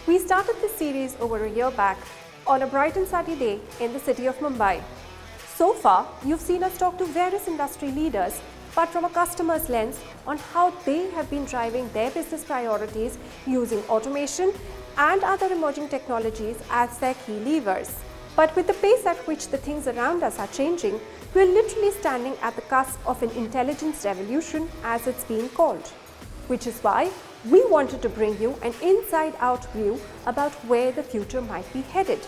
We started this series over a year back on a bright and sunny day in the city of Mumbai. So far, you've seen us talk to various industry leaders, but from a customer's lens on how they have been driving their business priorities using automation and other emerging technologies as their key levers. But with the pace at which the things around us are changing, we're literally standing at the cusp of an intelligence revolution, as it's been called. Which is why we wanted to bring you an inside-out view about where the future might be headed.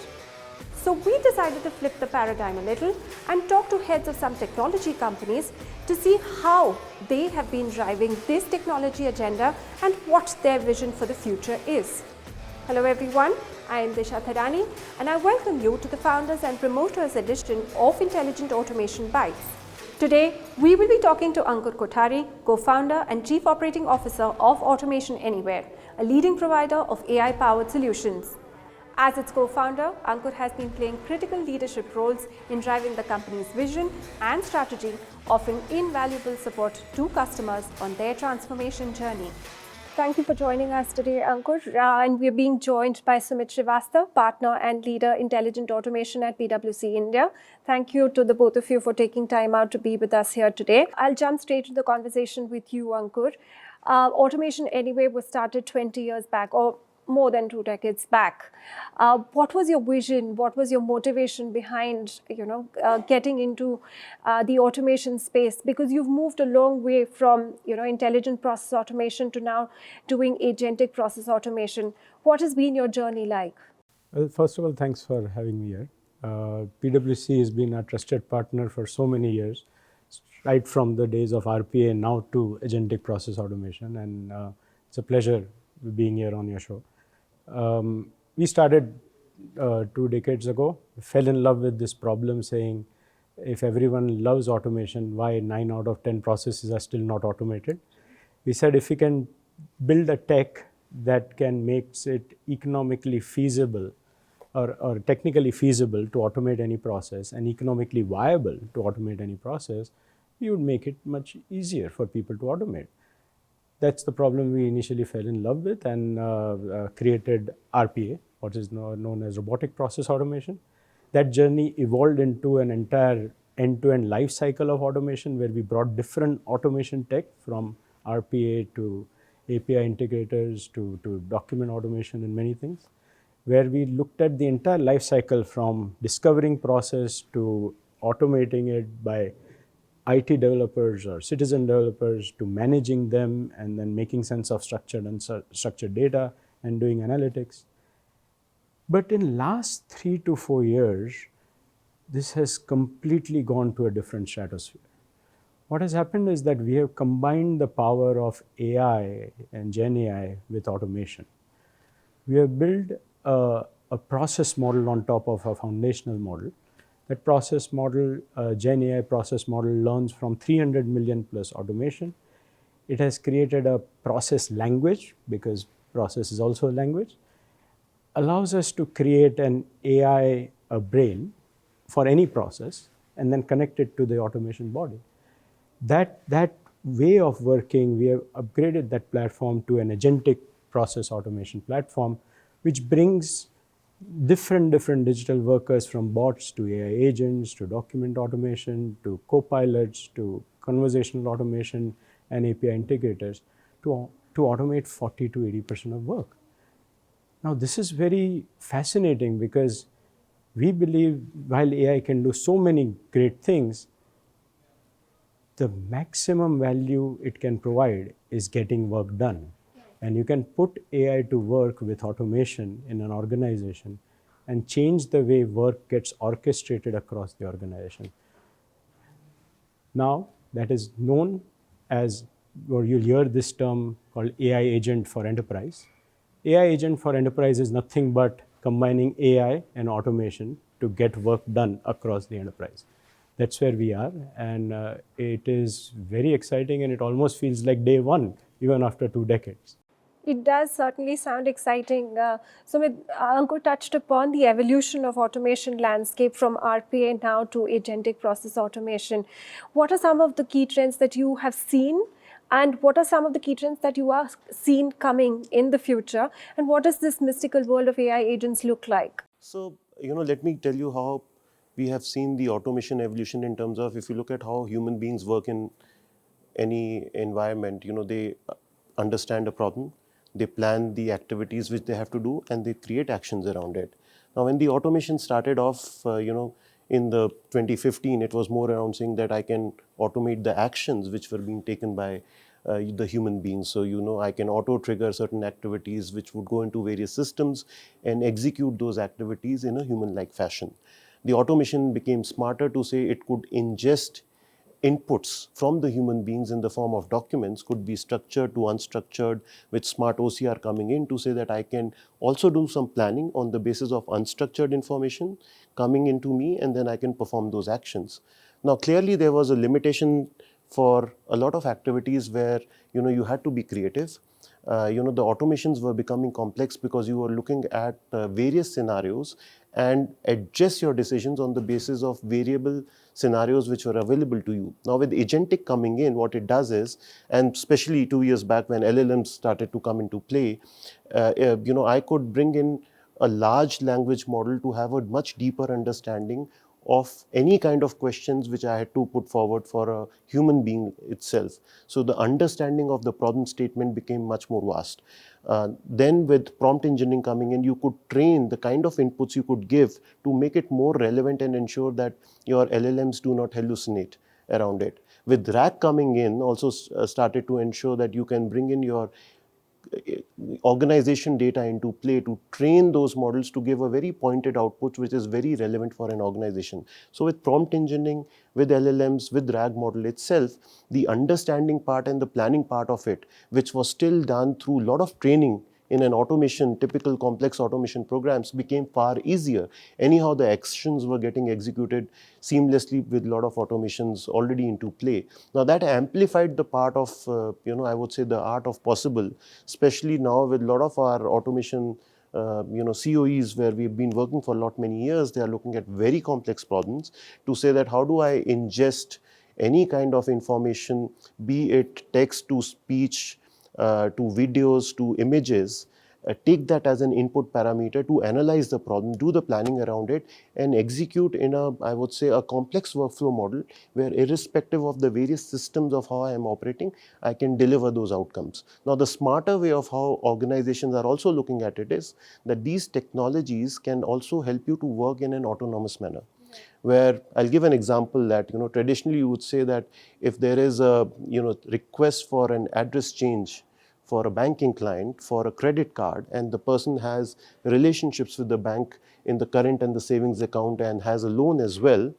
So we decided to flip the paradigm a little and talk to heads of some technology companies to see how they have been driving this technology agenda and what their vision for the future is. Hello everyone, I am Disha Thadani and I welcome you to the Founders and Promoters edition of Intelligent Automation Bytes. Today, we will be talking to Ankur Kothari, co-founder and chief operating officer of Automation Anywhere, a leading provider of AI-powered solutions. As its co-founder, Ankur has been playing critical leadership roles in driving the company's vision and strategy, offering invaluable support to customers on their transformation journey. Thank you for joining us today, Ankur. And we're being joined by Sumit Srivastav, partner and leader Intelligent Automation at PwC India. Thank you to the both of you for taking time out to be with us here today. I'll jump straight to the conversation with you, Ankur. Automation Anyway was started 20 years back, or more than 2 decades back. What was your vision? What was your motivation behind, getting into the automation space? Because you've moved a long way from, intelligent process automation to now doing agentic process automation. What has been your journey like? Well, first of all, thanks for having me here. PwC has been a trusted partner for so many years, right from the days of RPA now to agentic process automation, and it's a pleasure being here on your show. We started 2 decades ago, fell in love with this problem saying, if everyone loves automation, why 9 out of 10 processes are still not automated? We said if we can build a tech that can make it economically feasible or technically feasible to automate any process and economically viable to automate any process, we would make it much easier for people to automate. That's the problem we initially fell in love with and created RPA, what is known as robotic process automation. That journey evolved into an entire end-to-end life cycle of automation where we brought different automation tech from RPA to API integrators to document automation and many things, where we looked at the entire life cycle from discovering process to automating it by IT developers or citizen developers to managing them and then making sense of structured and unstructured data and doing analytics. But in last 3 to 4 years, this has completely gone to a different stratosphere. What has happened is that we have combined the power of AI and Gen AI with automation. We have built a process model on top of a foundational model. That process model, Gen AI process model, learns from 300 million plus automation. It has created a process language, because process is also a language, allows us to create an AI brain for any process and then connect it to the automation body. That way of working, we have upgraded that platform to an agentic process automation platform, which brings different digital workers, from bots to AI agents to document automation to co-pilots to conversational automation and API integrators to automate 40 to 80% of work. Now, this is very fascinating because we believe while AI can do so many great things, the maximum value it can provide is getting work done. And you can put AI to work with automation in an organization and change the way work gets orchestrated across the organization. Now, that is known as, or you'll hear this term called AI agent for enterprise. AI agent for enterprise is nothing but combining AI and automation to get work done across the enterprise. That's where we are, and it is very exciting, and it almost feels like day one, even after 2 decades. It does certainly sound exciting. Sumit, Ankur touched upon the evolution of automation landscape from RPA now to agentic process automation. What are some of the key trends that you have seen And what are some of the key trends that you are seen coming in the future? And what does this mystical world of AI agents look like? So, let me tell you how we have seen the automation evolution in terms of, if you look at how human beings work in any environment, they understand a problem, they plan the activities which they have to do, and they create actions around it. Now, when the automation started off, in the 2015, it was more around saying that I can automate the actions which were being taken by the human beings. So, I can auto trigger certain activities which would go into various systems and execute those activities in a human like fashion. The automation became smarter to say it could ingest inputs from the human beings in the form of documents, could be structured to unstructured, with smart OCR coming in to say that I can also do some planning on the basis of unstructured information coming into me, and then I can perform those actions. Now, clearly there was a limitation for a lot of activities where you had to be creative. The automations were becoming complex because you were looking at various scenarios and adjust your decisions on the basis of variable scenarios which were available to you. Now, with agentic coming in, what it does is, and especially 2 years back when LLMs started to come into play, I could bring in a large language model to have a much deeper understanding of any kind of questions which I had to put forward for a human being itself. So the understanding of the problem statement became much more vast. Then with prompt engineering coming in, you could train the kind of inputs you could give to make it more relevant and ensure that your LLMs do not hallucinate around it. With RAG coming in, also started to ensure that you can bring in your organization data into play to train those models to give a very pointed output which is very relevant for an organization. So with prompt engineering, with LLMs, with RAG model itself, the understanding part and the planning part of it, which was still done through a lot of training in an automation, typical complex automation programs, became far easier. Anyhow, the actions were getting executed seamlessly with a lot of automations already into play. Now that amplified the part of, I would say the art of possible, especially now with a lot of our automation COEs where we've been working for a lot many years. They are looking at very complex problems to say that how do I ingest any kind of information, be it text to speech, to videos, to images, take that as an input parameter to analyze the problem, do the planning around it, and execute in I would say, a complex workflow model where irrespective of the various systems of how I am operating, I can deliver those outcomes. Now, the smarter way of how organizations are also looking at it is that these technologies can also help you to work in an autonomous manner. Where I'll give an example that, traditionally you would say that if there is a, request for an address change for a banking client for a credit card, and the person has relationships with the bank in the current and the savings account and has a loan as well,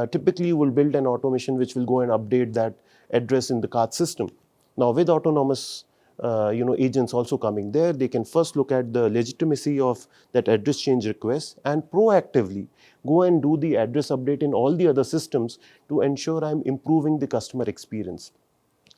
typically you will build an automation which will go and update that address in the card system. Now, with autonomous agents also coming there, they can first look at the legitimacy of that address change request and proactively go and do the address update in all the other systems to ensure I'm improving the customer experience.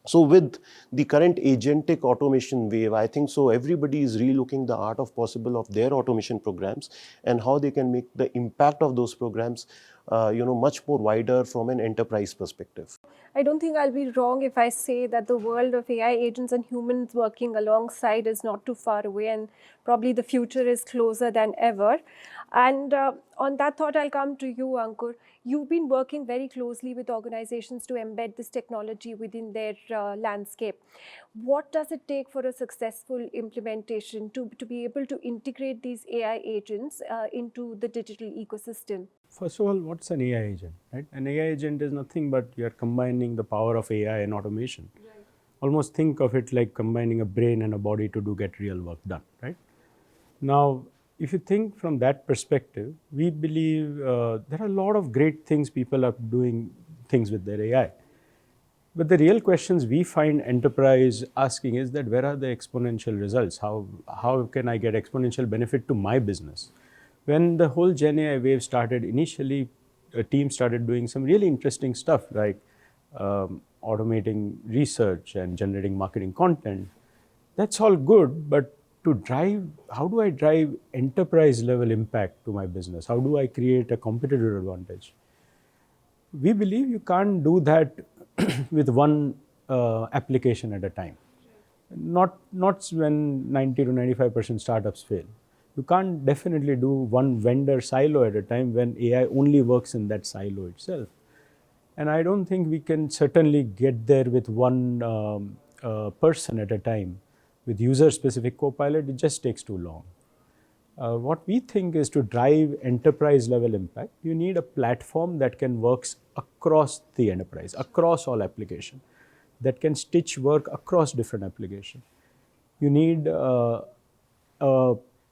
So with the current agentic automation wave, I think so everybody is relooking the art of possible of their automation programs and how they can make the impact of those programs much more wider from an enterprise perspective. I don't think I'll be wrong if I say that the world of AI agents and humans working alongside is not too far away, and probably the future is closer than ever. And on that thought, I'll come to you, Ankur. You've been working very closely with organizations to embed this technology within their landscape. What does it take for a successful implementation to be able to integrate these AI agents into the digital ecosystem? First of all, what's an AI agent, right? An AI agent is nothing but you're combining the power of AI and automation. Right. Almost think of it like combining a brain and a body to get real work done, right? Now, if you think from that perspective, we believe there are a lot of great things people are doing things with their AI. But the real questions we find enterprise asking is that where are the exponential results? How can I get exponential benefit to my business? When the whole Gen AI wave started, initially a team started doing some really interesting stuff like automating research and generating marketing content. That's all good, but how do I drive enterprise level impact to my business? How do I create a competitive advantage? We believe you can't do that with one application at a time. Not when 90 to 95% startups fail. You can't definitely do one vendor silo at a time when AI only works in that silo itself. And I don't think we can certainly get there with one person at a time. With user-specific Copilot, it just takes too long. What we think is to drive enterprise-level impact, you need a platform that can work across the enterprise, across all applications, that can stitch work across different applications. You need a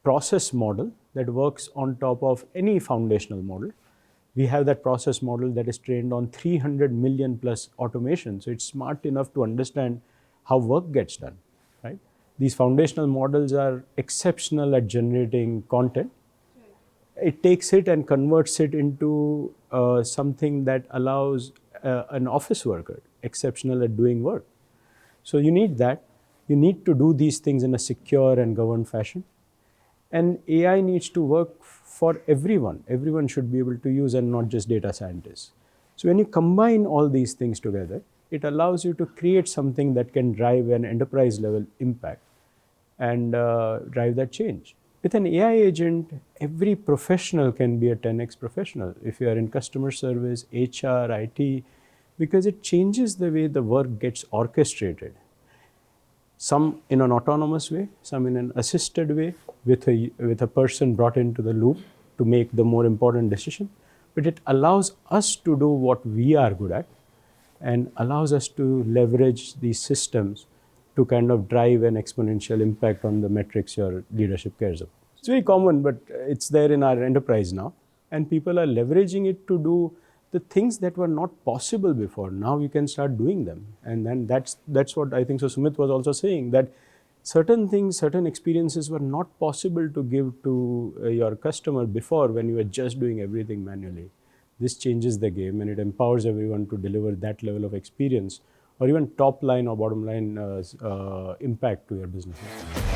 process model that works on top of any foundational model. We have that process model that is trained on 300 million plus automation, so it's smart enough to understand how work gets done, right? These foundational models are exceptional at generating content. It takes it and converts it into something that allows an office worker exceptional at doing work. So you need that. You need to do these things in a secure and governed fashion. And AI needs to work for everyone. Everyone should be able to use, and not just data scientists. So when you combine all these things together, it allows you to create something that can drive an enterprise level impact and drive that change. With an AI agent, every professional can be a 10x professional. If you are in customer service, HR, IT, because it changes the way the work gets orchestrated. Some in an autonomous way, some in an assisted way, with a person brought into the loop to make the more important decision. But it allows us to do what we are good at and allows us to leverage these systems to kind of drive an exponential impact on the metrics your leadership cares about. It's very common, but it's there in our enterprise now. And people are leveraging it to do the things that were not possible before. Now you can start doing them. And then that's what I think. So Sumit was also saying that certain things, certain experiences were not possible to give to your customer before when you were just doing everything manually. This changes the game and it empowers everyone to deliver that level of experience or even top line or bottom line impact to your businesses.